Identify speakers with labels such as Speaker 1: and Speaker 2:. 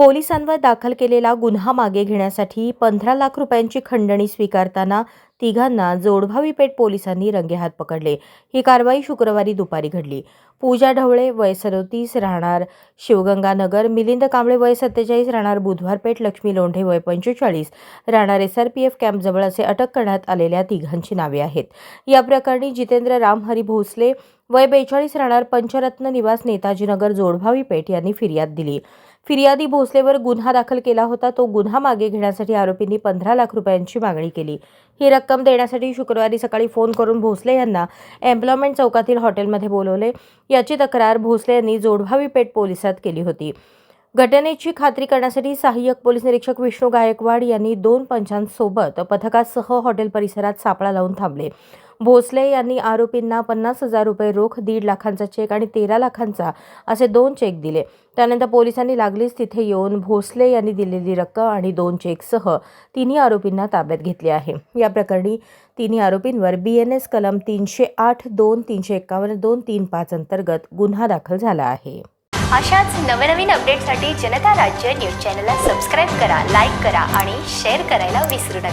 Speaker 1: पोलिसांवर दाखल केलेला गुन्हा मागे घेण्यासाठी 15 लाख रुपयांची खंडणी स्वीकारताना तिघांना जोडभावी पेठ पोलिसांनी रंगेहात पकडले। ही कारवाई शुक्रवारी दुपारी घडली। पूजा ढवळे वय 37 राहणार शिवगंगानगर, मिलिंद कांबळे वय 47 राहणार बुधवार पेठ, लक्ष्मी लोंढे वय 45 राहणार SRPF कॅम्पजवळ असे अटक करण्यात आलेल्या तिघांची नावे आहेत। या प्रकरणी जितेंद्र रामहरी भोसले वय 42 राहणार पंचरत्न निवास नेताजीनगर जोडभावी पेठ यांनी फिर्याद दिली। फिर्यादी भोसलेवर गुन्हा दाखल केला होता। तो गुन्हा मागे घेण्यासाठी आरोपींनी 15 लाख रुपयांची मागणी केली। ही रक्कम देण्यासाठी शुक्रवारी सकाळी फोन करून भोसले यांना एम्प्लॉयमेंट चौकातील हॉटेलमध्ये बोलवले। याची तक्रार भोसले यांनी जोडभावी पेठ पोलिसात केली होती। घटनेची खात्री करण्यासाठी सहाय्यक पोलीस निरीक्षक विष्णू गायकवाड यांनी 2 पंचांसोबत पथकासह हॉटेल परिसरात सापळा लावून थांबले। भोसले यांनी आरोपींना 50,000 रुपये रोख, 1.5 लाखांचा चेक आणि 13 लाखांचा असे 2 चेक दिले। त्यानंतर पोलिसांनी लागलीच तिथे येऊन भोसले यांनी दिलेली रक्कम आणि 2 चेकसह तिन्ही आरोपींना ताब्यात घेतले आहे। या प्रकरणी तिन्ही आरोपींवर BNS कलम 308, 2, 351, 2, 35 अंतर्गत गुन्हा दाखल झाला आहे।
Speaker 2: अशाच नवनवीन अपडेटसाठी जनता राज्य न्यूज चॅनलला सबस्क्राईब करा, लाईक करा आणि शेअर करायला विसरू नका।